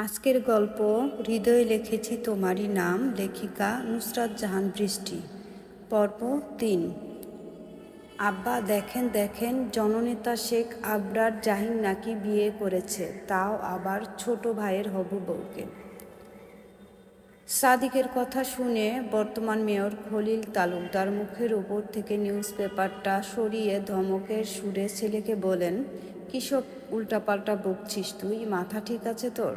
আজকের গল্প হৃদয়ে লিখেছি তোমারই নাম, লেখিকা নুসরাত জাহান বৃষ্টি। পর্ব 3। আব্বা দেখেন দেখেন, জননেতা শেখ আবরার জাহিন নাকি বিয়ে করেছে, তাও আবার ছোট ভাইয়ের হবু বউকে। সাদিকের কথা শুনে বর্তমান মেয়র খলিল তালুকদার মুখের উপর থেকে নিউজ পেপারটা সরিয়ে ধমকের সুরে ছেলেকে বলেন, কিসব উল্টাপাল্টা বকছিস তুই? মাথা ঠিক আছে তোর?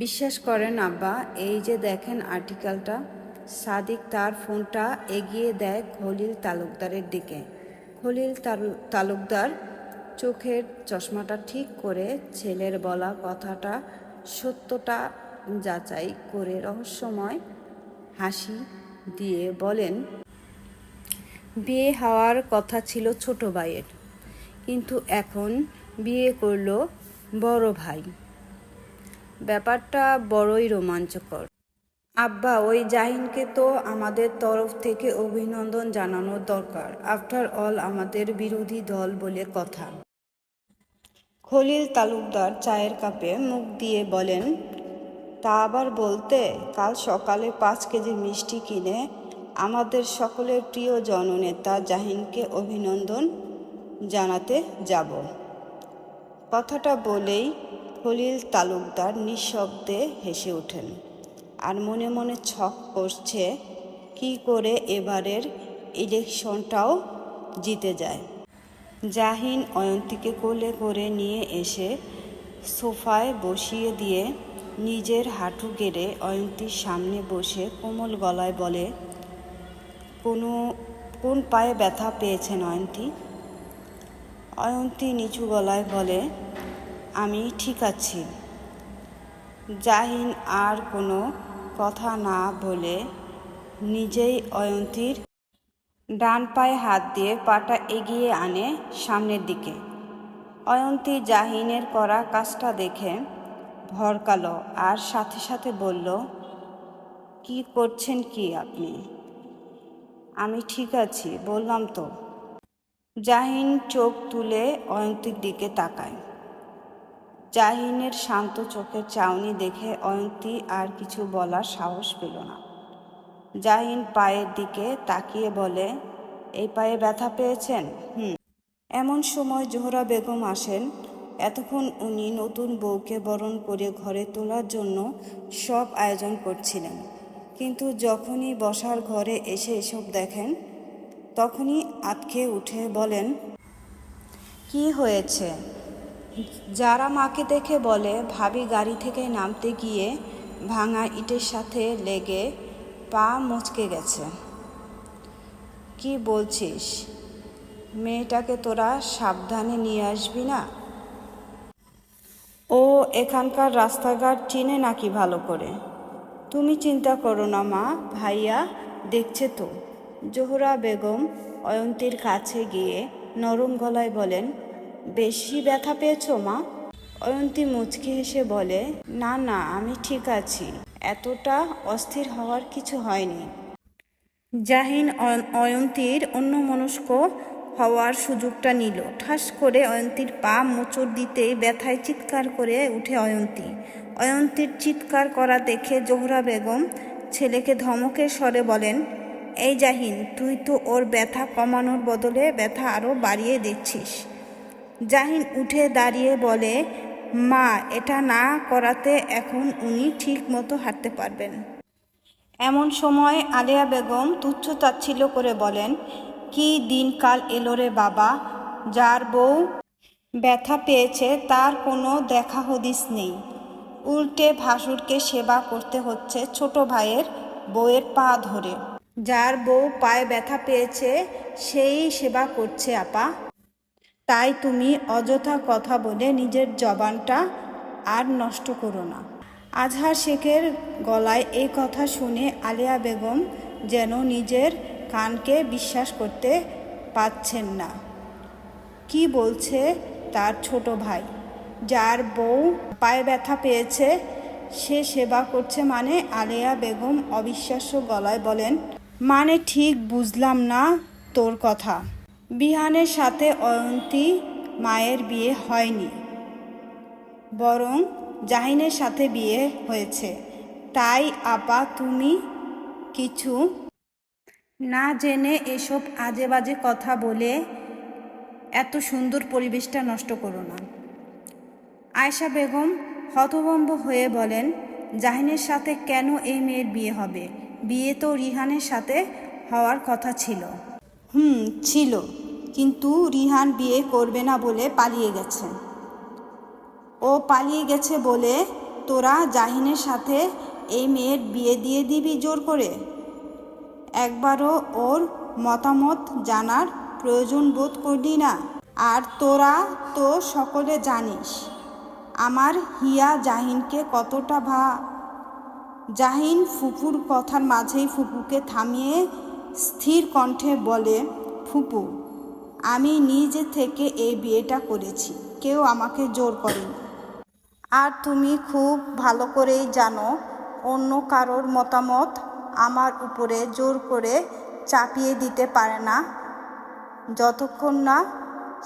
বিশ্বাস করেন আব্বা, এই যে দেখেন আর্টিকেলটা। সাদিক তার ফোনটা এগিয়ে দেয় খলিল তালুকদারের দিকে। খলিল তালুকদার চোখের চশমাটা ঠিক করে ছেলের বলা কথাটা সত্যটা যাচাই করে রহস্যময় হাসি দিয়ে বলেন, বিয়ে হওয়ার কথা ছিল ছোট ভাইয়ের, কিন্তু এখন বিয়ে করলো বড় ভাই। ব্যাপারটা বড়ই রোমাঞ্চকর। আব্বা, ওই জাহিনকে তো আমাদের তরফ থেকে অভিনন্দন জানানো দরকার। আফটার অল আমাদের বিরোধী দল বলে কথা। খলিল তালুকদার চায়ের কাপে মুখ দিয়ে বলেন, তা আবার বলতে, কাল সকালে 5 কেজি মিষ্টি কিনে আমাদের সকলের প্রিয় জননেতা জাহিনকে অভিনন্দন জানাতে যাব। কথাটা বলেই খলিল তালুকদার নিঃশব্দে হেসে ওঠেন, আর মনে মনে ছক করছে কি করে এবারের ইলেকশনটাও জিতে যায়। জাহিন অয়ন্তীকে কোলে করে নিয়ে এসে সোফায় বসিয়ে দিয়ে নিজের হাঁটু গেড়ে অয়ন্তীর সামনে বসে কোমল গলায় বলে, কোন পায়ে ব্যথা পেয়েছেন অয়ন্তী? অয়ন্তী নিচু গলায় বলে, আমি ঠিক আছি। জাহিন আর কোনো কথা না বলে নিজেই অয়ন্তীর ডান পায়ে হাত দিয়ে পাটা এগিয়ে আনে সামনের দিকে। অয়ন্তী জাহিনের করা কাজটা দেখে ভরকালো আর সাথে সাথে বলল, কি করছেন কি আপনি? আমি ঠিক আছি বললাম তো। জাহিন চোখ তুলে অয়ন্তীর দিকে তাকায়। জাহিনের শান্ত চোখের চাউনি দেখে অয়ন্তী আর কিছু বলার সাহস পেল না। জাহিন পায়ের দিকে তাকিয়ে বলে, এই পায়ে ব্যথা পেয়েছেন? এমন সময় জোহরা বেগম আসেন। এতক্ষণ উনি নতুন বউকে বরণ করে ঘরে তোলার জন্য সব আয়োজন করছিলেন, কিন্তু যখনই বসার ঘরে এসে এসব দেখেন তখনই আঁতকে উঠে বলেন, কি হয়েছে? যারা মাকে দেখে বলে, ভাবি গাড়ি থেকে নামতে গিয়ে ভাঙা ইটের সাথে লেগে পা মচকে গেছে। কি বলছিস? মেয়েটাকে তোরা সাবধানে নিয়ে আসবি না? ও এখানকার রাস্তাঘাট চিনে নাকি ভালো করে? তুমি চিন্তা করো না মা, ভাইয়া দেখছে তো। জোহরা বেগম অয়ন্তীর কাছে গিয়ে নরম গলায় বলেন, বেশি ব্যথা পেয়েছো মা? অয়ন্তী মুচকি হেসে বলে, না না, আমি ঠিক আছি, এতটা অস্থির হওয়ার কিছু হয়নি। জাহিন অয়ন্তীর অন্যমনস্ক হওয়ার সুযোগটা নিল। ঠাস করে অয়ন্তীর পা মোচড় দিতেই ব্যথায় চিৎকার করে উঠে অয়ন্তী। অয়ন্তীর চিৎকার করা দেখে জোহরা বেগম ছেলেকে ধমকের স্বরে বলেন, এই জাহিন, তুই তো ওর ব্যথা কমানোর বদলে ব্যথা আরও বাড়িয়ে দিচ্ছিস। জাহিন উঠে দাঁড়িয়ে বলে, মা, এটা না করাতে এখন উনি ঠিক মতো হাঁটতে পারবেন। এমন সময় আলেয়া বেগম তুচ্ছ-তাচ্ছিল্য করে বলেন, কি দিনকাল এলো রে বাবা, যার বউ ব্যথা পেয়েছে তার কোনো দেখা হদিস নেই, উল্টে ভাসুরকে সেবা করতে হচ্ছে ছোট ভাইয়ের বউয়ের পা ধরে। যার বউ পায়ে ব্যথা পেয়েছে সেই সেবা করছে আপা। তাই তুমি অযথা কথা বলে নিজের জবানটা আর নষ্ট করো না। আজহার শেখের গলায় এই কথা শুনে আলেয়া বেগম যেন নিজের কানকে বিশ্বাস করতে পারছেন না। কি বলছে তার ছোট ভাই? যার বউ পায়ে ব্যথা পেয়েছে সে সেবা করছে মানে? আলেয়া বেগম অবিশ্বাস্য গলায় বলেন, মানে ঠিক বুঝলাম না তোর কথা। বিহানের সাথে অয়ন্তী মায়ের বিয়ে হয়নি, বরং জাহিনের সাথে বিয়ে হয়েছে, তাই আপা তুমি কিছু না জেনে এসব আজে বাজে কথা বলে এত সুন্দর পরিবেশটা নষ্ট করো না। আয়েশা বেগম হতভম্ব হয়ে বলেন, জাহিনের সাথে কেন এই মেয়ের বিয়ে হবে? বিয়ে তো রিহানের সাথে হওয়ার কথা ছিল। ছিল, কিন্তু রিহান বিয়ে করবে না বলে পালিয়ে গেছে। ও পালিয়ে গেছে বলে তোরা জাহিনের সাথে এই মেয়ের বিয়ে দিয়ে দিবি জোর করে? একবারও ওর মতামত জানার প্রয়োজন বোধ করলি না? আর তোরা তো সকলে জানিস আমার হিয়া জাহিনকে কতটা জাহিন ফুপুর কথার মাঝেই ফুপুকে থামিয়ে স্থির কণ্ঠে বলে, ফুপু, আমি নিজে থেকে এই বিয়েটা করেছি, কেউ আমাকে জোর করেনি। আর তুমি খুব ভালো করেই জানো অন্য কারোর মতামত আমার উপরে জোর করে চাপিয়ে দিতে পারে না, যতক্ষণ না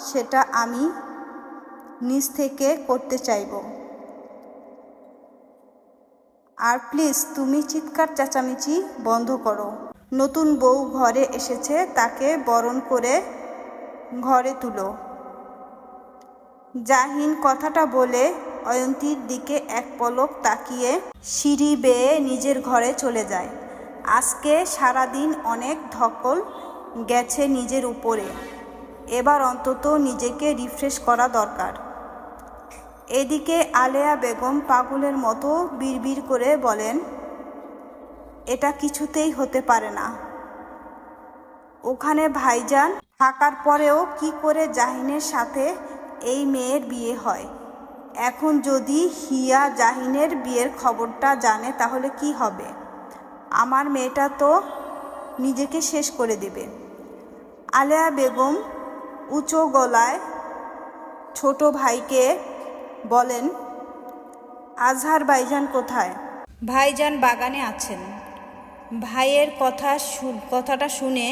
সেটা আমি নিজ থেকে করতে চাইব। আর প্লিজ তুমি চিৎকার চেঁচামেচি বন্ধ করো। নতুন বউ ঘরে এসেছে, তাকে বরণ করে ঘরে তুলো। জাহিন কথাটা বলে অয়ন্তীর দিকে এক পলক তাকিয়ে সিঁড়ি বেয়ে নিজের ঘরে চলে যায়। আজকে সারাদিন অনেক ধকল গেছে নিজের উপরে, এবার অন্তত নিজেকে রিফ্রেশ করা দরকার। এদিকে আলেয়া বেগম পাগলের মতো বিড়বিড় করে বলেন, এটা কিছুতেই হতে পারে না। ওখানে ভাইজান থাকার পরেও কি করে জাহিনের সাথে এই মেয়ের বিয়ে হয়? এখন যদি হিয়া জাহিনের বিয়ের খবরটা জানে তাহলে কি হবে? আমার মেয়েটা তো নিজেকে শেষ করে দেবে। আলেয়া বেগম উঁচু গলায় ছোট ভাইকে বলেন, আজহার ভাইজান কোথায়? ভাইজান বাগানে আছেন। ভাইয়ের কথাটা শুনে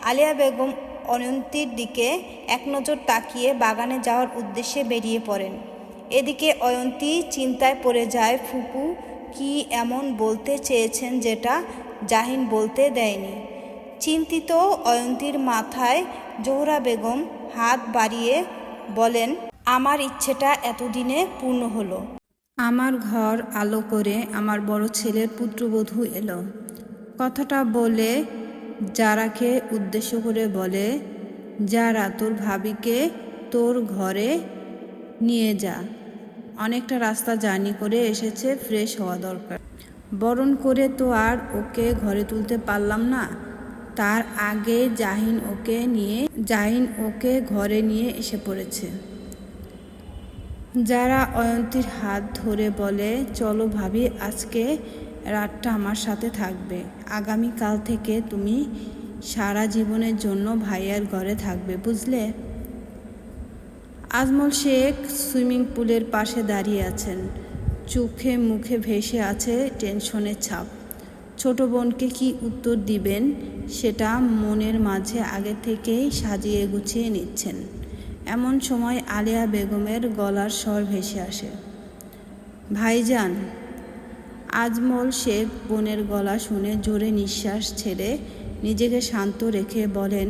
আলেয়া বেগম অয়ন্তীর দিকে এক নজর তাকিয়ে বাগানে যাওয়ার উদ্দেশ্যে বেরিয়ে পড়েন। এদিকে অয়ন্তী চিন্তায় পড়ে যায়, ফুপু কি এমন বলতে চেয়েছেন যেটা জাহিন বলতে দেয়নি। চিন্তিত অয়ন্তীর মাথায় জোহরা বেগম হাত বাড়িয়ে বলেন, আমার ইচ্ছেটা এতদিনে পূর্ণ হলো। আমার ঘর আলো করে আমার বড় ছেলের পুত্রবধূ এলো। কথাটা বলে যারাকে উদ্দেশ্য করে বলে, যারা তোর ভাবিকে তোর ঘরে নিয়ে যা, অনেকটা রাস্তা জার্নি করে এসেছে, ফ্রেশ হওয়া দরকার। বরণ করে তো আর ওকে ঘরে তুলতে পারলাম না, তার আগে জাহিন ওকে ঘরে নিয়ে এসে পড়েছে। যারা অয়ন্তীর হাত ধরে বলে, চলো ভাবি, আজকে রাতটা আমার সাথে থাকবে, আগামীকাল থেকে তুমি সারা জীবনের জন্য ভাইয়ার ঘরে থাকবে, বুঝলে? আজমল শেখ সুইমিং পুলের পাশে দাঁড়িয়ে আছেন, চোখে মুখে ভেসে আছে টেনশনের ছাপ। ছোট বোনকে কি উত্তর দিবেন সেটা মনের মাঝে আগে থেকেই সাজিয়ে গুছিয়ে নিচ্ছেন। এমন সময় আলেয়া বেগমের গলার স্বর ভেসে আসে, ভাইজান। আজমল শেখ বোনের গলা শুনে জোরে নিঃশ্বাস ছেড়ে নিজেকে শান্ত রেখে বলেন,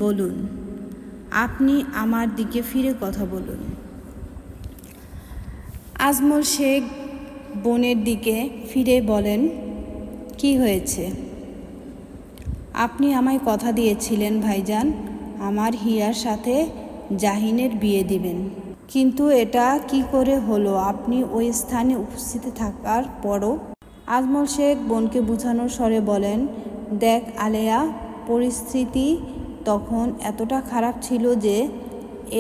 বলুন, আপনি আমার দিকে ফিরে কথা বলুন। আজমল শেখ বোনের দিকে ফিরে বলেন, কি হয়েছে? আপনি আমায় কথা দিয়েছিলেন ভাইজান, আমার হিয়ার সাথে জাহিনের বিয়ে দিবেন, কিন্তু এটা কি করে হলো আপনি ওই স্থানে উপস্থিত থাকার পরও? আজমল শেখ বোনকে বুঝানোর স্বরে বলেন, দেখ আলেয়া, পরিস্থিতি তখন এতটা খারাপ ছিল যে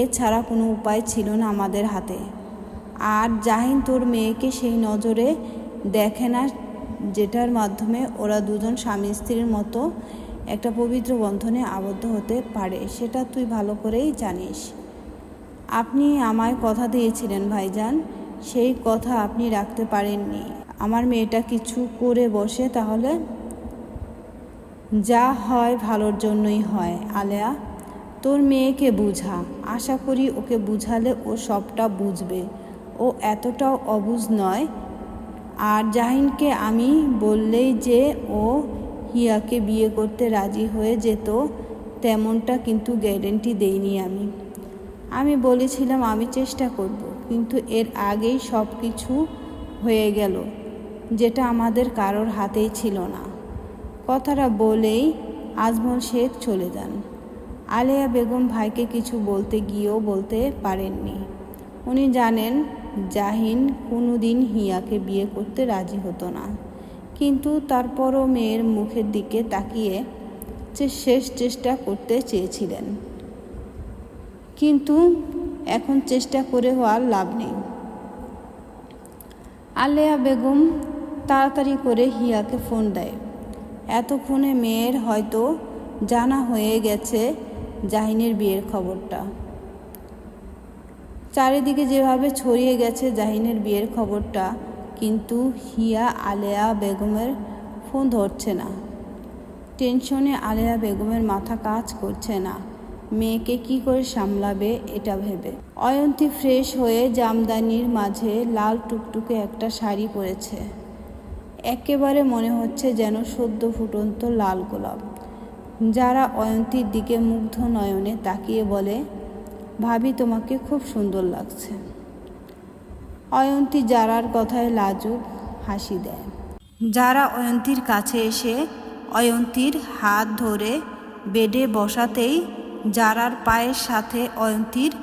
এছাড়া কোনো উপায় ছিল না আমাদের হাতে। আর জাহিন তোর মেয়েকে সেই নজরে দেখে না যেটার মাধ্যমে ওরা দুজন স্বামী স্ত্রীর মতো একটা পবিত্র বন্ধনে আবদ্ধ হতে পারে, সেটা তুই ভালো করেই জানিস। আপনি আমায় কথা দিয়েছিলেন ভাইজান, সেই কথা আপনি রাখতে পারেননি। আমার মেয়েটা কিছু করে বসে, তাহলে যা হয় ভালোর জন্যই হয়। আলেয়া, তোর মেয়েকে বুঝা, আশা করি ওকে বুঝালে ও সবটা বুঝবে। ও এতটাও অবুঝ নয়। আর জাহিনকে আমি বললেই যে ও হিয়াকে বিয়ে করতে রাজি হয়ে যেত তেমনটা কিন্তু গ্যারেন্টি দেইনি আমি বলেছিলাম আমি চেষ্টা করব, কিন্তু এর আগেই সব কিছু হয়ে গেল যেটা আমাদের কারোর হাতেই ছিল না। কথাটা বলেই আজমল শেখ চলে যান। আলেয়া বেগম ভাইকে কিছু বলতে গিয়েও বলতে পারেননি। উনি জানেন জাহিন কোনোদিন হিয়াকে বিয়ে করতে রাজি হতো না, কিন্তু তারপরও মেয়ের মুখের দিকে তাকিয়ে শেষ চেষ্টা করতে চেয়েছিলেন। কিন্তু এখন চেষ্টা করে হওয়ার লাভ নেই। আলেয়া বেগম তাড়াতাড়ি করে হিয়াকে ফোন দেয়। এতক্ষণে মেয়ের হয়তো জানা হয়ে গেছে জাহিনের বিয়ের খবরটা। চারিদিকে যেভাবে ছড়িয়ে গেছে জাহিনের বিয়ের খবরটা, কিন্তু হিয়া আলেয়া বেগমের ফোন ধরছে না। টেনশনে আলেয়া বেগমের মাথা কাজ করছে না মেয়েকে কি করে সামলাবে এটা ভেবে। অয়ন্তী ফ্রেশ হয়ে জামদানির মাঝে লাল টুকটুকে একটা শাড়ি পরেছে। একেবারে মনে হচ্ছে যেন সদ্য ফুটন্ত লাল গোলাপ। যারা অয়ন্তীর দিকে মুগ্ধ নয়নে তাকিয়ে বলে, ভাবি তোমাকে খুব সুন্দর লাগছে। অয়ন্তী যারার কথায় লাজুক হাসি দেয়। যারা অয়ন্তীর কাছে এসে অয়ন্তীর হাত ধরে বেডে বসাতেই যারার পায়ের সাথে অয়ন্তীর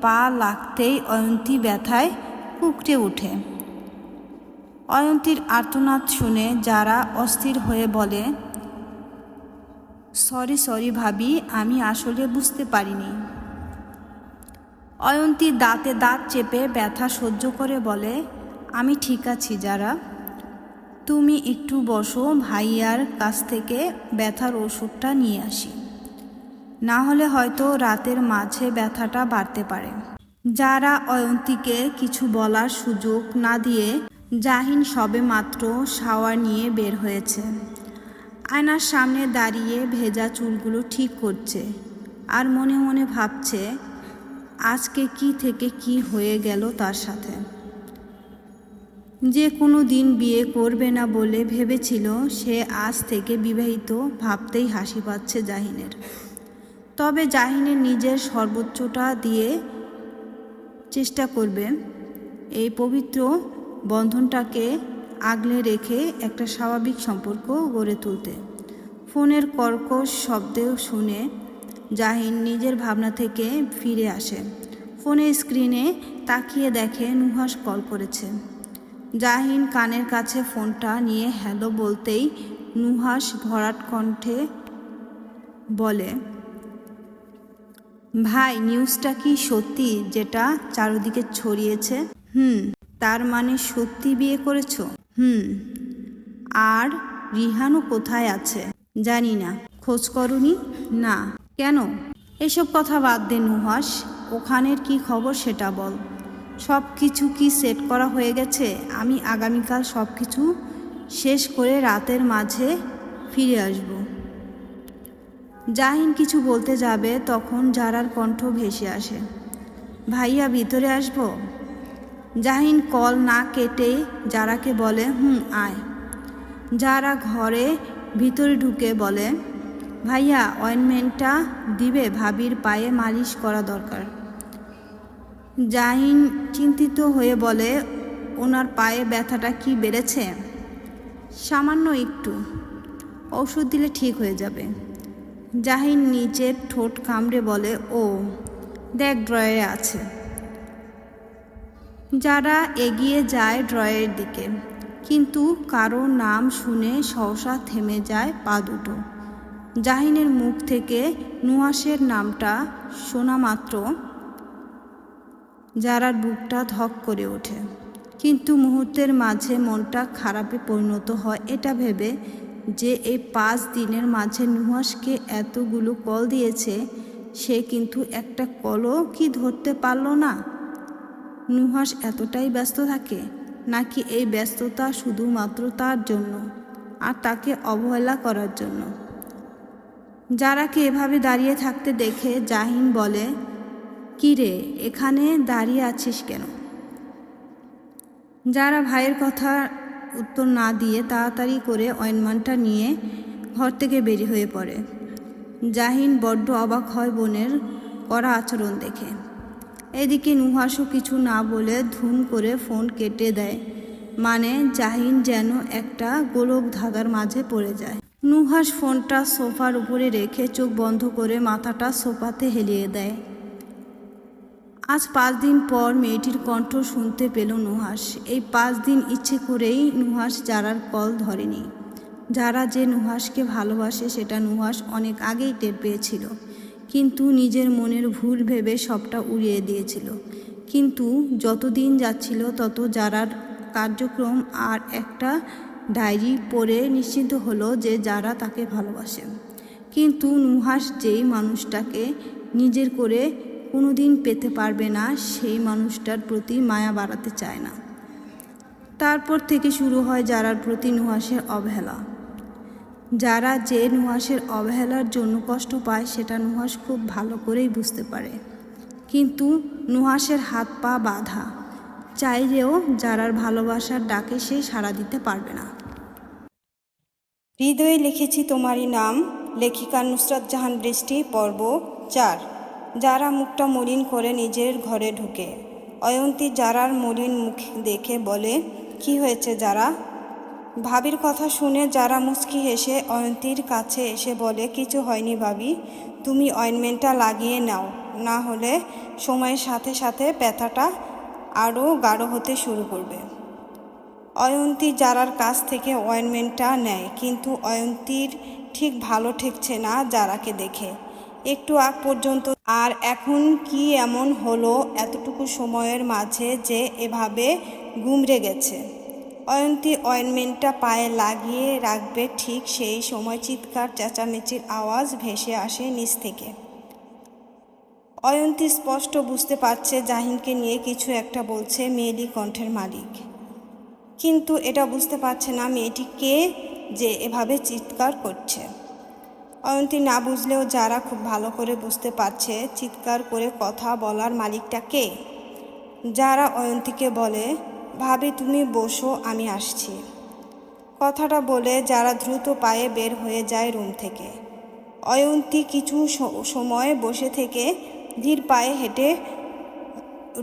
পা লাগতেই অয়ন্তী ব্যথায় কুঁকড়ে ওঠে। অয়ন্তীর আর্তনাদ শুনে যারা অস্থির হয়ে বলে, সরি ভাবি, আমি আসলে বুঝতে পারিনি। অয়ন্তী দাঁতে দাঁত চেপে ব্যথা সহ্য করে বলে, আমি ঠিক আছি যারা, তুমি একটু বসো, ভাইয়ার কাছ থেকে ব্যথার ওষুধটা নিয়ে আসি, না হলে হয়তো রাতের মাঝে ব্যথাটা বাড়তে পারে। যারা অয়ন্তীকে কিছু বলার সুযোগ না দিয়ে জাহিন সবে মাত্র শাওয়ার নিয়ে বের হয়েছে। আয়নার সামনে দাঁড়িয়ে ভেজা চুলগুলো ঠিক করছে আর মনে মনে ভাবছে আজকে কি থেকে কি হয়ে গেল তার সাথে। যে কোনো দিন বিয়ে করবে না বলে ভেবেছিল সে আজ থেকে বিবাহিত ভাবতেই হাসি পাচ্ছে জাহিনের। তবে জাহিনের নিজের সর্বোচ্চটা দিয়ে চেষ্টা করবে এই পবিত্র বন্ধনটাকে আগলে রেখে একটা স্বাভাবিক সম্পর্ক গড়ে তুলতে। ফোনের কর্কশ শব্দ শুনে জাহিন নিজের ভাবনা থেকে ফিরে আসে। ফোনের স্ক্রিনে তাকিয়ে দেখে নুহাস কল করেছে। জাহিন কানের কাছে ফোনটা নিয়ে হ্যালো বলতেই নুহাস ভরাট কণ্ঠে বলে, ভাই, নিউজটা কি সত্যি যেটা চারদিকে ছড়িয়েছে? তার মানে সত্যি বিয়ে করেছো? আর রিহানও কোথায় আছে? জানি না। খোঁজ করনি? না। কেন? এসব কথা বাদ দে নুহাস, ওখানের কি খবর সেটা বল। সব কিছু কি সেট করা হয়ে গেছে? আমি আগামীকাল সব কিছু শেষ করে রাতের মাঝে ফিরে আসব। জাহিন কিছু বলতে যাবে তখন যারার কণ্ঠ ভেসে আসে, ভাইয়া ভিতরে আসবো? জাহিন কল না কেটে যারাকে বলে, আয়। যারা ঘরে ভিতরে ঢুকে বলে, ভাইয়া অয়েনমেন্টটা দিবে, ভাবির পায়ে মালিশ করা দরকার। জাহিন চিন্তিত হয়ে বলে, ওনার পায়ে ব্যথাটা কি বেড়েছে? সামান্য একটু, ওষুধ দিলে ঠিক হয়ে যাবে। জাহিন নিচের ঠোঁট কামড়ে বলে, ও দেখ ড্রয়ারে আছে। যারা এগিয়ে যায় ড্রয়ারের দিকে, কিন্তু কারো নাম শুনে সহসা থেমে যায় পা দুটো। জাহিনের মুখ থেকে নুহাসের নামটা শোনা মাত্র যারার বুকটা ধক করে ওঠে, কিন্তু মুহূর্তের মাঝে মনটা খারাপে পরিণত হয় এটা ভেবে যে এই 5 দিনের মাঝে নুহাসকে এতগুলো কল দিয়েছে, সে কিন্তু একটা কলও কি ধরতে পারল না। নুহাস এতটাই ব্যস্ত থাকে নাকি এই ব্যস্ততা শুধুমাত্র তার জন্য আর তাকে অবহেলা করার জন্য? যারাকে এভাবে দাঁড়িয়ে থাকতে দেখে জাহিন বলে, কি রে, এখানে দাঁড়িয়ে আছিস কেন? যারা ভাইয়ের কথা উত্তর না দিয়ে তাড়াতাড়ি করে অয়েনমেন্টটা নিয়ে ঘর থেকে বেরিয়ে হয়ে পড়ে। জাহিন বড্ড অবাক হয় বোনের কড়া আচরণ দেখে। এদিকে নুহাসও কিছু না বলে ধুম করে ফোন কেটে দেয়, মানে জাহিন যেন একটা গোলক ধাঁধার মাঝে পড়ে যায়। নুহাস ফোনটা সোফার উপরে রেখে চোখ বন্ধ করে মাথাটা সোফাতে হেলিয়ে দেয়। আজ 5 দিন পর মেয়েটির কণ্ঠ শুনতে পেল নুহাস। এই 5 দিন ইচ্ছে করেই নুহাস যারার কল ধরেনি। যারা যে নুহাসকে ভালোবাসে সেটা নুহাস অনেক আগেই টের পেয়েছিল, কিন্তু নিজের মনের ভুল ভেবে সবটা উড়িয়ে দিয়েছিল। কিন্তু যত দিন যাচ্ছিল তত যারার কার্যক্রম আর একটা ডায়েরি পড়ে নিশ্চিন্ত হলো যে যারা তাকে ভালোবাসে। কিন্তু নুহাস যেই মানুষটাকে নিজের করে কোনোদিন পেতে পারবে না, সেই মানুষটার প্রতি মায়া বাড়াতে চায় না। তারপর থেকে শুরু হয় যারার প্রতি নুহাসের অবহেলা। যারা যে নুহাসের অবহেলার জন্য কষ্ট পায় সেটা নুহাস খুব ভালো করেই বুঝতে পারে, কিন্তু নুহাসের হাত পা বাঁধা। চাইলেও যারার ভালোবাসার ডাকে সে সাড়া দিতে পারবে না। হৃদয়ে লিখেছি তোমারই নাম, লেখিকা নুসরাত জাহান বৃষ্টি, পর্ব 4। যারা মুখটা মলিন করে নিজের ঘরে ঢুকে। অয়ন্তী যারার মলিন মুখ দেখে বলে, কি হয়েছে যারা? ভাবির কথা শুনে যারা মুচকি হেসে অয়ন্তীর কাছে এসে বলে, কিছু হয়নি ভাবি, তুমি অয়েনমেন্টটা লাগিয়ে নাও, না হলে সময়ের সাথে সাথে ব্যথাটা আরও গাঢ় হতে শুরু করবে। অয়ন্তী যারার কাছ থেকে অয়েনমেন্টটা নেয়, কিন্তু অয়ন্তীর ঠিক ভালো ঠেকছে না যারাকে দেখে। একটু আগ পর্যন্ত আর এখন কি এমন হলো এতটুকু সময়ের মাঝে যে এভাবে গুমড়ে গেছে। অয়ন্তী অয়েনমেন্টটা পায়ে লাগিয়ে রাখবে, ঠিক সেই সময় চিৎকার চেঁচামেচির আওয়াজ ভেসে আসে নিচ থেকে। অয়ন্তী স্পষ্ট বুঝতে পারছে জাহিনকে নিয়ে কিছু একটা বলছে মেয়েলি কণ্ঠের মালিক, কিন্তু এটা বুঝতে পারছে না মেয়েটি কে যে এভাবে চিৎকার করছে। অয়ন্তী না বুঝলেও যারা খুব ভালো করে বুঝতে পারছে চিৎকার করে কথা বলার মালিকটা কে। যারা অয়ন্তীকে বলে, ভাবি তুমি বসো, আমি আসছি। কথাটা বলে যারা দ্রুত পায়ে বের হয়ে যায় রুম থেকে। অয়ন্তী কিছু সময় বসে থেকে ধীর পায়ে হেঁটে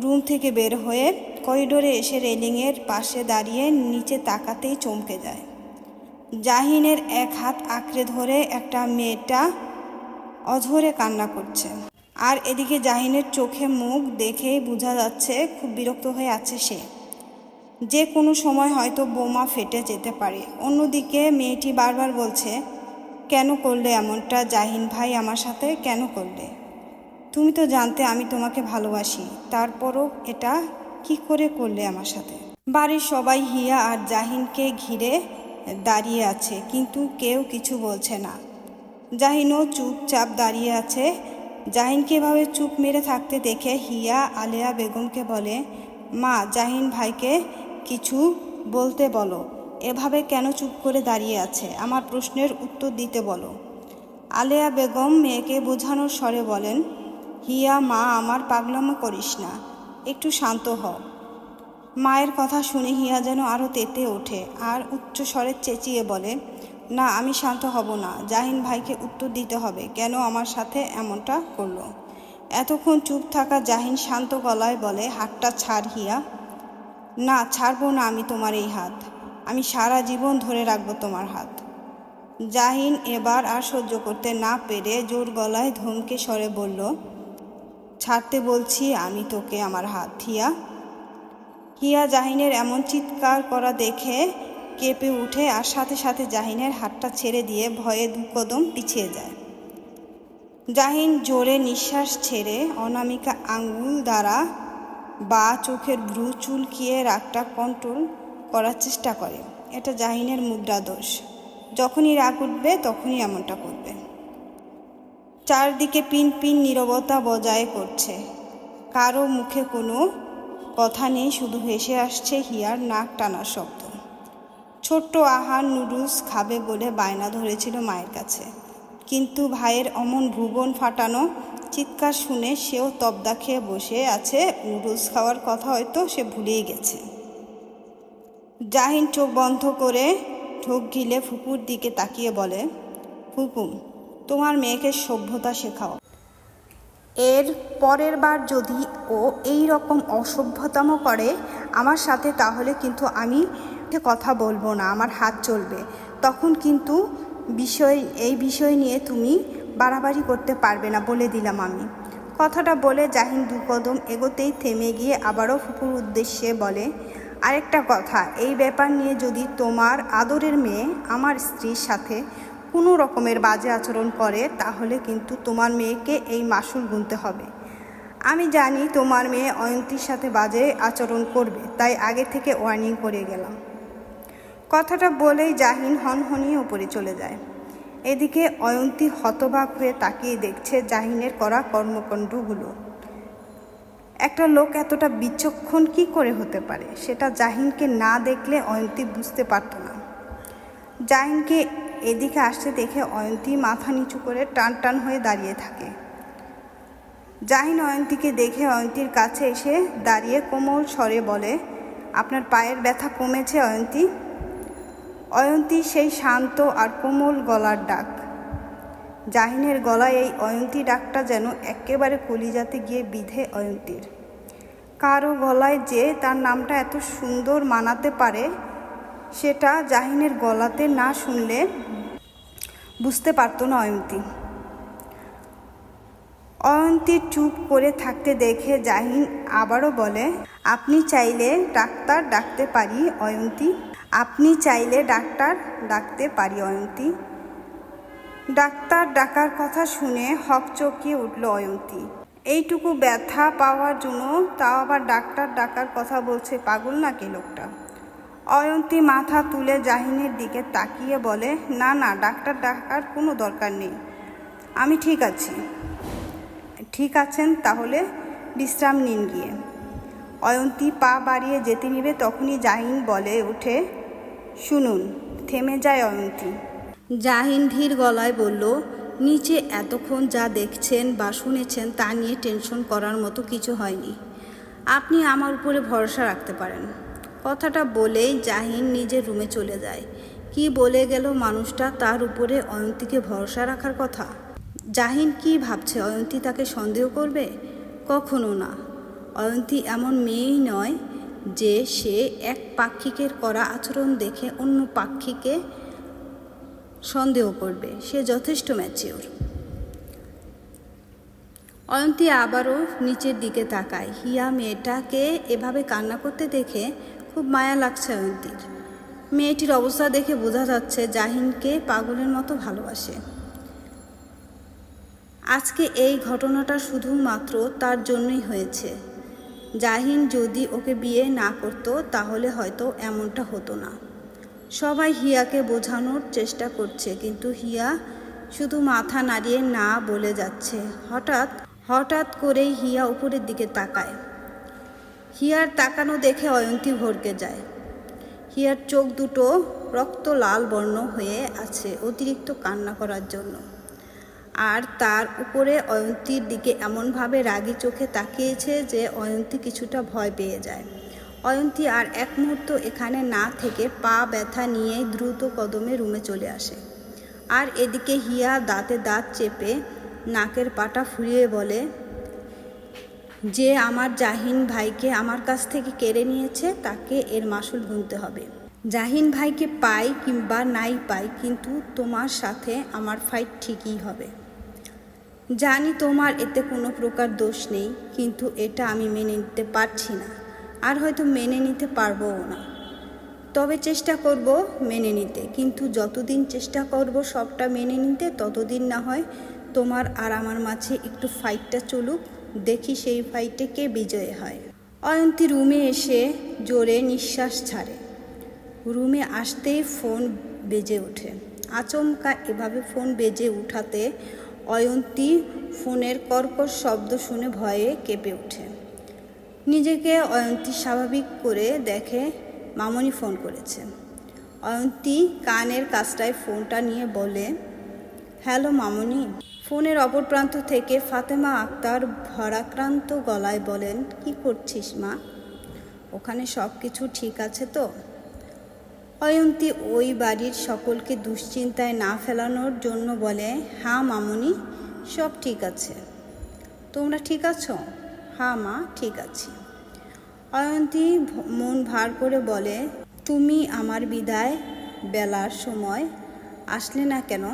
রুম থেকে বের হয়ে করিডোরে এসে রেলিংয়ের পাশে দাঁড়িয়ে নিচে তাকাতেই চমকে যায়। জাহিনের এক হাত আঁকড়ে ধরে একটা মেয়েটা অঝরে কান্না করছে, আর এদিকে জাহিনের চোখে মুখ দেখেই বোঝা যাচ্ছে খুব বিরক্ত হয়ে আছে সে। যে কোনো সময় হয়তো বোমা ফেটে যেতে পারে। অন্যদিকে মেয়েটি বারবার বলছে, কেন করলে এমনটা জাহিন ভাই, আমার সাথে কেন করলে? তুমি তো জানতে আমি তোমাকে ভালোবাসি, তারপরও এটা কি করে করলে আমার সাথে? বাড়ির সবাই হিয়া আর জাহিনকে ঘিরে দাঁড়িয়ে আছে, কিন্তু কেউ কিছু বলছে না। জাহিনও চুপচাপ দাঁড়িয়ে আছে। জাহিনকে এভাবে চুপ মেরে থাকতে দেখে হিয়া আলেয়া বেগমকে বলে, মা, জাহিন ভাইকে কিছু বলতে বলো, এভাবে কেন চুপ করে দাঁড়িয়ে আছে? আমার প্রশ্নের উত্তর দিতে বলো। আলেয়া বেগম মেয়েকে বোঝানোর স্বরে বলেন, হিয়া মা, আমার পাগলামো করিস না, একটু শান্ত হও। মায়ের কথা শুনে হিয়া যেন আরও তেতে ওঠে আর উচ্চ স্বরে চেঁচিয়ে বলে, না, আমি শান্ত হব না। জাহিন ভাইকে উত্তর দিতে হবে কেন আমার সাথে এমনটা করলো। এতক্ষণ চুপ থাকা জাহিন শান্ত গলায় বলে, হাতটা ছাড় হিয়া। না, ছাড়বো না আমি তোমার এই হাত, আমি সারা জীবন ধরে রাখবো তোমার হাত। জাহিন এবার আর সহ্য করতে না পেরে জোর গলায় ধমকে স্বরে বলল, ছাড়তে বলছি আমি তোকে আমার হাত। হিয়া হিয়া জাহিনের এমন চিৎকার করা দেখে কেঁপে উঠে আর সাথে সাথে জাহিনের হাতটা ছেড়ে দিয়ে ভয়ে 2 কদম পিছিয়ে যায়। জাহিন জোরে নিঃশ্বাস ছেড়ে অনামিকা আঙ্গুল দ্বারা বা চোখের ভ্রু চুলকিয়ে রাগটা কন্ট্রোল করার চেষ্টা করে। এটা জাহিনের মুদ্রা দোষ, যখনই রাগ উঠবে তখনই এমনটা করবে। চারদিকে পিন পিন নীরবতা বজায় করছে, কারো মুখে কোনো কথা নেই, শুধু ভেসে আসছে হিয়ার নাক টানার শব্দ। ছোট্ট আহার নুডলস খাবে বলে বায়না ধরেছিল মায়ের কাছে, কিন্তু ভাইয়ের অমন ভুবন ফাটানো চিৎকার শুনে সেও তবদা খেয়ে বসে আছে। নুডলস খাওয়ার কথা হয়তো সে ভুলেই গেছে। জাহিন চোখ বন্ধ করে ঢোক গিলে ফুপুর দিকে তাকিয়ে বলে, ফুপু, তোমার মেয়েকে সভ্যতা শেখাও। এর পরের বার যদি ও এই রকম অসভ্যতাম করে আমার সাথে, তাহলে কিন্তু আমি কথা বলবো না, আমার হাত চলবে। তখন কিন্তু এই বিষয় নিয়ে তুমি বাড়াবাড়ি করতে পারবে না, বলে দিলাম আমি। কথাটা বলে জাহিন 2 কদম এগোতেই থেমে গিয়ে আবারও ফুপুর উদ্দেশ্যে বলে, আরেকটা কথা, এই ব্যাপার নিয়ে যদি তোমার আদরের মেয়ে আমার স্ত্রীর সাথে কোনো রকমের বাজে আচরণ করে, তাহলে কিন্তু তোমার মেয়েকে এই মাসুল গুনতে হবে। আমি জানি তোমার মেয়ে অয়ন্তীর সাথে বাজে আচরণ করবে, তাই আগে থেকে ওয়ার্নিং করে গেলাম। কথাটা বলেই জাহিন হনহনিয়ে উপরে চলে যায়। এদিকে অয়ন্তী হতবাক হয়ে তাকিয়ে দেখছে জাহিনের করা কর্মকাণ্ডগুলো। একটা লোক এতটা বিচক্ষণ কি করে হতে পারে, সেটা জাহিনকে না দেখলে অয়ন্তী বুঝতে পারত না। জাহিনকে এদিকে আসতে দেখে অয়ন্তী মাথা নিচু করে টান টান হয়ে দাঁড়িয়ে থাকে। জাহিন অয়ন্তীকে দেখে অয়ন্তীর কাছে এসে দাঁড়িয়ে কোমল স্বরে বলে, আপনার পায়ের ব্যথা কমেছে অয়ন্তী? অয়ন্তী সেই শান্ত আর কোমল গলার ডাক। জাহিনের গলায় এই অয়ন্তী ডাকটা যেন একেবারে কলিজাতে গিয়ে বিঁধে অয়ন্তীর। কারো গলায় যে তার নামটা এত সুন্দর মানাতে পারে, সেটা জাহিনের গলাতে না শুনলে বুঝতে পারতো না অয়ন্তী। অয়ন্তী চুপ করে থাকতে দেখে জাহিন আবারও বলে, আপনি চাইলে ডাক্তার ডাকতে পারি অয়ন্তী, আপনি চাইলে ডাক্তার ডাকতে পারি অয়ন্তী। ডাক্তার ডাকার কথা শুনে হকচকিয়ে উঠল অয়ন্তী। এইটুকু ব্যথা পাওয়ার জন্য তাও আবার ডাক্তার ডাকার কথা বলছে, পাগল নাকি লোকটা? অয়ন্তী মাথা তুলে জাহিনের দিকে তাকিয়ে বলে, না না, ডাক্তার ডাকার কোনো দরকার নেই, আমি ঠিক আছি। ঠিক আছেন, তাহলে বিশ্রাম নিন গিয়ে। অয়ন্তী পা বাড়িয়ে যেতে নিবে তখনই জাহিন বলে উঠে, শুনুন। থেমে যায় অয়ন্তী। জাহিন ধীর গলায় বলল, নিচে এতক্ষণ যা দেখছেন বা শুনেছেন তা নিয়ে টেনশন করার মতো কিছু হয়নি, আপনি আমার উপরে ভরসা রাখতে পারেন। কথাটা বলেই জাহিন নিজের রুমে চলে যায়। কি বলে গেল মানুষটা, তার উপরে অয়ন্তীকে ভরসা রাখার কথা? জাহিন কি ভাবছে, অয়ন্তী তাকে সন্দেহ করবে? কখনো না। অয়ন্তী এমন মেয়েই নয় যে সে এক পাক্ষিকের করা আচরণ দেখে অন্য পাক্ষিকে সন্দেহ করবে। সে যথেষ্ট ম্যাচিওর। অয়ন্তী আবারও নিচের দিকে তাকায়। হিয়া মেয়েটাকে এভাবে কান্না করতে দেখে খুব মায়া লাগছে অয়ন্তীর। মেয়েটির অবস্থা দেখে বোঝা যাচ্ছে জাহিনকে পাগলের মতো ভালোবাসে। আজকে এই ঘটনাটা শুধুমাত্র তার জন্যই হয়েছে। জাহিন যদি ওকে বিয়ে না করতো তাহলে হয়তো এমনটা হতো না। সবাই হিয়াকে বোঝানোর চেষ্টা করছে, কিন্তু হিয়া শুধু মাথা নাড়িয়ে না বলে যাচ্ছে। হঠাৎ করেই হিয়া উপরের দিকে তাকায়। হিয়ার তাকানো দেখে অয়ন্তী ভড়কে যায়। হিয়ার চোখ দুটো রক্ত লাল বর্ণ হয়ে আছে অতিরিক্ত কান্না করার জন্য। আর তার উপরে অয়ন্তীর দিকে এমনভাবে রাগী চোখে তাকিয়েছে যে অয়ন্তী কিছুটা ভয় পেয়ে যায়। অয়ন্তী আর এক মুহূর্ত এখানে না থেকে পা ব্যথা নিয়ে দ্রুত কদমে রুমে চলে আসে। আর এদিকে হিয়া দাঁতে দাঁত চেপে নাকের পাটা ফুলিয়ে বলে, যে আমার জাহিন ভাইকে আমার কাছ থেকে কেড়ে নিয়েছে তাকে এর মাসুল গুনতে হবে। জাহিন ভাইকে পাই কিংবা নাই পাই, কিন্তু তোমার সাথে আমার ফাইট ঠিকই হবে। জানি তোমার এতে কোনো প্রকার দোষ নেই, কিন্তু এটা আমি মেনে নিতে পারছি না, আর হয়তো মেনে নিতে পারবও না। তবে চেষ্টা করব মেনে নিতে, কিন্তু যতদিন চেষ্টা করব সবটা মেনে নিতে, ততদিন না হয় তোমার আর আমার মাঝে একটু ফাইটটা চলুক, দেখি সেই ফাইটে কে বিজয়ী হয়। অয়ন্তী রুমে এসে জোরে নিঃশ্বাস ছাড়ে। রুমে আসতেই ফোন বেজে ওঠে। আচমকা এভাবে ফোন বেজে উঠাতে অয়ন্তী ফোনের কর্কশ শব্দ শুনে ভয়ে কেঁপে ওঠে। নিজেকে অয়ন্তী স্বাভাবিক করে দেখে মামনি ফোন করেছে। অয়ন্তী কানের কাছটায় ফোনটা নিয়ে বলে, হ্যালো মামনি। ফোনের অপর প্রান্ত থেকে ফাতেমা আক্তার ভারাক্রান্ত গলায় বলেন, কি করছিস মা? ওখানে সব কিছু ঠিক আছে তো? অয়ন্তী ওই বাড়ির সকলকে দুশ্চিন্তায় না ফেলানোর জন্য বলে, হ্যাঁ মামুনি, সব ঠিক আছে। তোমরা ঠিক আছো? হ্যাঁ মা, ঠিক আছি। অয়ন্তী মন ভার করে বলে, তুমি আমার বিদায় বেলার সময় আসলে না কেন?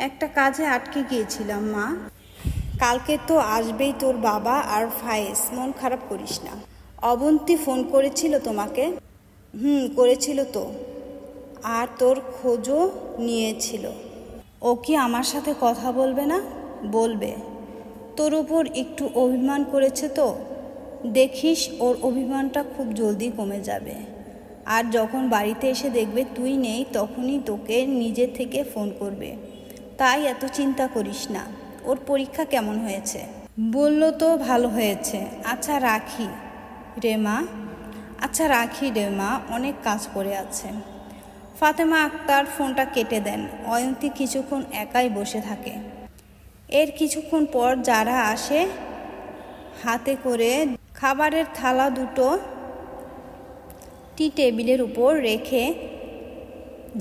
একটা কাজে আটকে গিয়েছিলাম মা। কালকে তো আসবেই তোর বাবা আর ফায়েজ, মন খারাপ করিস না। অবন্তী ফোন করেছিল তোমাকে? করেছিল তো, আর তোর খোঁজও নিয়েছিল। ও কি আমার সাথে কথা বলবে না? বলবে। তোর উপর একটু অভিমান করেছে তো, দেখিস ওর অভিমানটা খুব জলদি কমে যাবে। আর যখন বাড়িতে এসে দেখবে তুই নেই, তখনই তোকে নিজে থেকে ফোন করবে। তাই এত চিন্তা করিস না। ওর পরীক্ষা কেমন হয়েছে? বলল তো ভালো হয়েছে। আচ্ছা রাখি রে মা, অনেক কাজ পড়ে আছে। ফাতেমা আক্তার ফোনটা কেটে দেন। অয়ন্তী কিছুক্ষণ একাই বসে থাকে। এর কিছুক্ষণ পর যারা আসে, হাতে করে খাবারের থালা দুটো টি টেবিলের উপর রেখে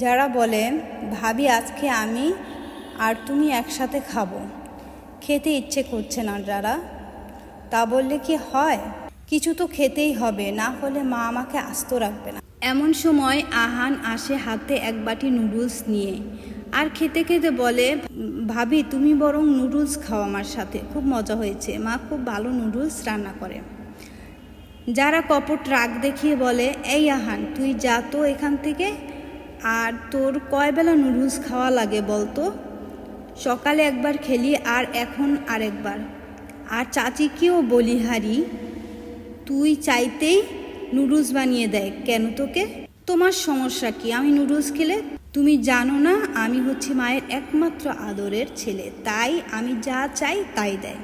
যারা বলে, ভাবি আজকে আমি আর তুমি একসাথে খাবো। খেতে ইচ্ছে করছে না যারা। তা বললে কি হয়? কিছু তো খেতেই হবে, না হলে মা আমাকে আস্ত রাখবে না। এমন সময় আহান আসে হাতে এক বাটি নুডলস নিয়ে, আর খেতে খেতে বলে, ভাবি তুমি বরং নুডলস খাও আমার সাথে, খুব মজা হয়েছে, মা খুব ভালো নুডলস রান্না করে। যারা কপট রাগ দেখিয়ে বলে, এই আহান তুই যা তো এখান থেকে, আর তোর কয় বেলা নুডলস খাওয়া লাগে বলতো? সকালে একবার খেলি আর এখন আরেকবার। আর চাচিকেও বলিহারি, তুই চাইতেই নুডলস বানিয়ে দেয় কেন তোকে? তোমার সমস্যা কি আমি নুডলস খেলে? তুমি জানো না আমি হচ্ছে মায়ের একমাত্র আদরের ছেলে, তাই আমি যা চাই তাই দেয়।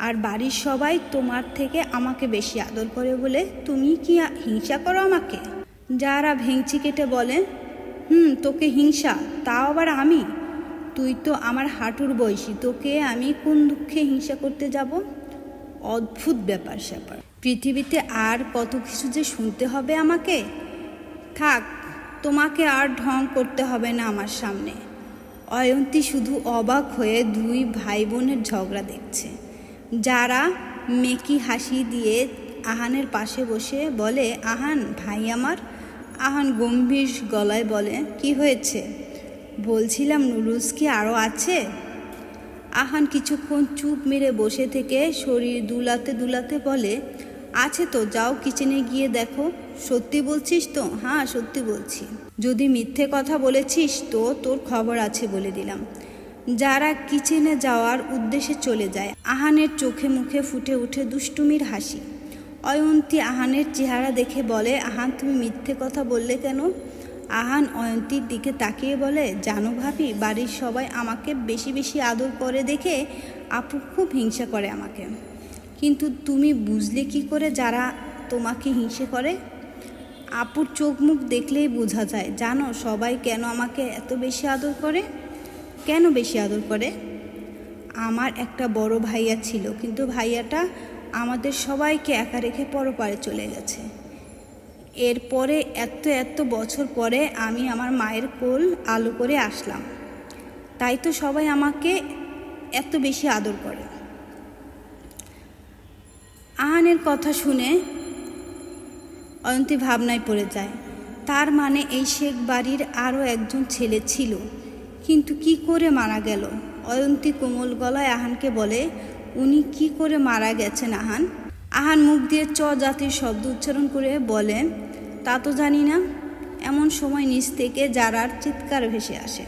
আর বাড়ির সবাই তোমার থেকে আমাকে বেশি আদর করে বলে তুমি কি হিংসা করো আমাকে? যারা ভেঙচি কেটে বলে, তোকে হিংসা? তাও আবার আমি? তুই তো আমার হাঁটুর বয়সী, তোকে আমি কোন দুঃখে হিংসা করতে যাব? অদ্ভুত ব্যাপার স্যাপার। পৃথিবীতে আর কত কিছু যে শুনতে হবে আমাকে। থাক, তোমাকে আর ঢং করতে হবে না আমার সামনে। অয়ন্তী শুধু অবাক হয়ে দুই ভাই বোনের ঝগড়া দেখছে। যারা মেকি হাসি দিয়ে আহানের পাশে বসে বলে, আহান ভাই আমার। আহান গম্ভীর গলায় বলে, কি হয়েছে? বলছিলাম নুডলস কি আরও আছে? আহান কিছুক্ষণ চুপ মেরে বসে থেকে শরীর দুলাতে দুলাতে বলে, আছে তো, যাও কিচেনে গিয়ে দেখো। সত্যি বলছিস তো? হ্যাঁ সত্যি বলছি। যদি মিথ্যে কথা বলেছিস তো তোর খবর আছে বলে দিলাম। যারা কিচেনে যাওয়ার উদ্দেশ্যে চলে যায়। আহানের চোখে মুখে ফুটে ওঠে দুষ্টুমির হাসি। অয়ন্তী আহানের চেহারা দেখে বলে, আহান তুমি মিথ্যে কথা বললে কেন? আহান অয়ন্তীর দিকে তাকিয়ে বলে, জানো ভাবি, বাড়ির সবাই আমাকে বেশি বেশি আদর করে দেখে আপু খুব হিংসা করে আমাকে। কিন্তু তুমি বুঝলে কি করে যারা তোমাকে হিংসে করে? আপুর চোখ মুখ দেখলেই বোঝা যায়। জানো সবাই কেন আমাকে এত বেশি আদর করে? কেন বেশি আদর করে? আমার একটা বড় ভাইয়া ছিল, কিন্তু ভাইয়াটা আমাদের সবাইকে একা রেখে পরপারে চলে গেছে। এরপরে এত বছর পরে আমি আমার মায়ের কোল আলো করে আসলাম, তাই তো সবাই আমাকে এত বেশি আদর করে। আহানের কথা শুনে অয়ন্তী ভাবনায় পড়ে যায়। তার মানে এই শেখ বাড়ির আরও একজন ছেলে ছিল, কিন্তু কি করে মারা গেল? অয়ন্তী কোমল গলায় আহানকে বলে, উনি কি করে মারা গেছেন আহান? আহান মুখ দিয়ে চ জাতির শব্দ উচ্চারণ করে বলে, তা তো জানি না। এমন সময় নিচ থেকে যারার চিৎকার ভেসে আসে।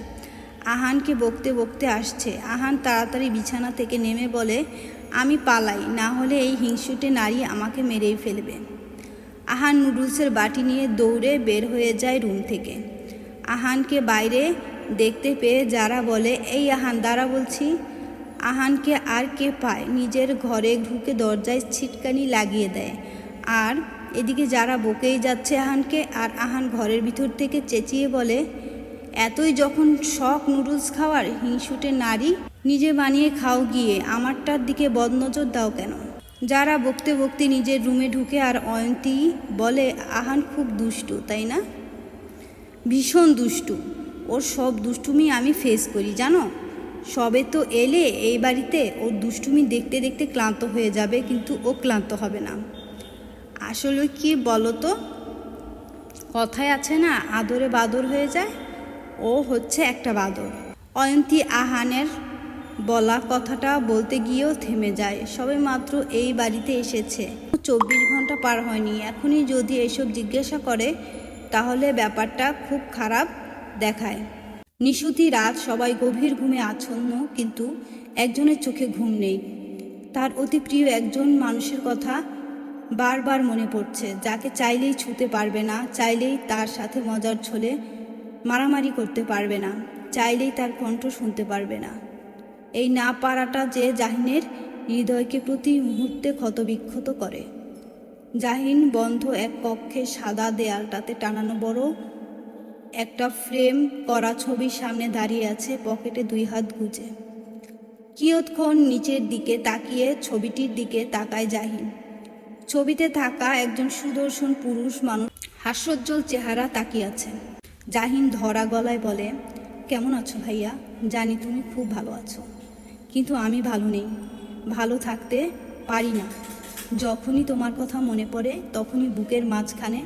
আহানকে বকতে বকতে আসছে। আহান তাড়াতাড়ি বিছানা থেকে নেমে বলে, আমি পালাই, না হলে এই হিংসুটে নারী আমাকে মেরেই ফেলবে। আহান নুডলসের বাটি নিয়ে দৌড়ে বের হয়ে যায় রুম থেকে। আহানকে বাইরে দেখতে পেয়ে যারা বলে, এই আহান দাঁড়া বলছি। আহানকে আর কে পায়, নিজের ঘরে ঢুকে দরজায় ছিটকানি লাগিয়ে দেয়। আর এদিকে যারা বকেই যাচ্ছে আহানকে, আর আহান ঘরের ভিতর থেকে চেঁচিয়ে বলে, এতই যখন শখ নুডলস খাওয়ার, হিংসুটে নারী, নিজে বানিয়ে খাও গিয়ে, আমারটার দিকে বদনজর দাও কেন? যারা বকতে বকতে নিজের রুমে ঢুকে আর অয়ন্তী বলে, আহান খুব দুষ্টু তাই না? ভীষণ দুষ্টু। ওর সব দুষ্টুমি আমি ফেস করি জানো। সবে তো এলে এই বাড়িতে, ওর দুষ্টুমি দেখতে দেখতে ক্লান্ত হয়ে যাবে, কিন্তু ও ক্লান্ত হবে না। আসলে কি বলো তো, কথায় আছে না, আদরে বাদর হয়ে যায়, ও হচ্ছে একটা বাদর। অয়ন্তী আহানের বলা কথাটা বলতে গিয়েও থেমে যায়। সবে মাত্র এই বাড়িতে এসেছে, 24 ঘন্টা পার হয়নি, এখনই যদি এসব জিজ্ঞাসা করে তাহলে ব্যাপারটা খুব খারাপ দেখায়। নিশুতি রাত, সবাই গভীর ঘুমে আচ্ছন্ন, কিন্তু একজনের চোখে ঘুম নেই। তার অতি প্রিয় একজন মানুষের কথা বারবার মনে পড়ছে, যাকে চাইলেই ছুঁতে পারবে না, চাইলেই তার সাথে মজার ছলে মারামারি করতে পারবে না, চাইলেই তার কণ্ঠ শুনতে পারবে না। এই না পারাটা যে জাহিনের হৃদয়কে প্রতি মুহূর্তে ক্ষতবিক্ষত করে। জাহিন বন্ধ এক কক্ষে সাদা দেয়ালটাতে টানানো বড় একটা ফ্রেম করা ছবির সামনে দাঁড়িয়ে আছে, পকেটে 2 হাত গুজে। কিয়ৎক্ষণ নিচের দিকে তাকিয়ে ছবিটির দিকে তাকায় জাহিন। ছবিতে থাকা একজন সুদর্শন পুরুষ মানুষ হাস্যোজ্জ্বল চেহারা তাকিয়ে আছে। জাহিন ধরা গলায় বলে, কেমন আছো ভাইয়া? জানি তুমি খুব ভালো আছো, কিন্তু আমি ভালো নেই, ভালো থাকতে পারি না। যখনই তোমার কথা মনে পড়ে তখনই বুকের মাঝখানে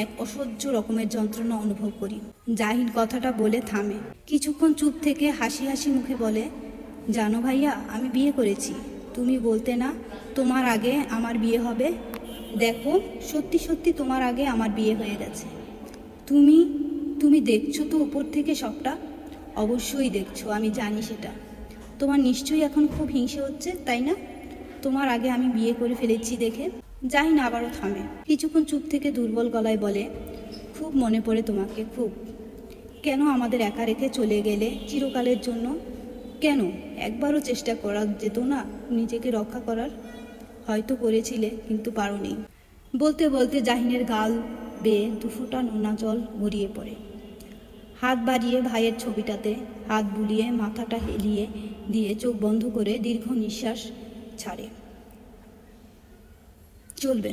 এক অসহ্য রকমের যন্ত্রণা অনুভব করি। জাহিন কথাটা বলে থামে, কিছুক্ষণ চুপ থেকে হাসি হাসি মুখে বলে, জানো ভাইয়া, আমি বিয়ে করেছি। তুমি বলতে না তোমার আগে আমার বিয়ে হবে। দেখো, সত্যি সত্যি তোমার আগে আমার বিয়ে হয়ে গেছে। তুমি তুমি দেখছো তো উপর থেকে সবটা? অবশ্যই দেখছো, আমি জানি সেটা। তোমার নিশ্চয়ই এখন খুব হিংসে হচ্ছে তাই না, তোমার আগে আমি বিয়ে করে ফেলেছি দেখে। জাহিন আবারও থামে, কিছুক্ষণ চুপ থেকে দুর্বল গলায় বলে, খুব মনে পড়ে তোমাকে, খুব। কেন আমাদের একা রেখে চলে গেলে চিরকালের জন্য? কেন একবারও চেষ্টা করা যেত না নিজেকে রক্ষা করার? হয়তো করেছিলে, কিন্তু পারোনি। বলতে বলতে জাহিনের গাল বেয়ে 2 ফোঁটা নোনা জল গড়িয়ে পড়ে। হাত বাড়িয়ে ভাইয়ের ছবিটাতে হাত বুলিয়ে মাথাটা হেলিয়ে দিয়ে চোখ বন্ধ করে দীর্ঘ নিঃশ্বাস ছাড়ে। চলবে।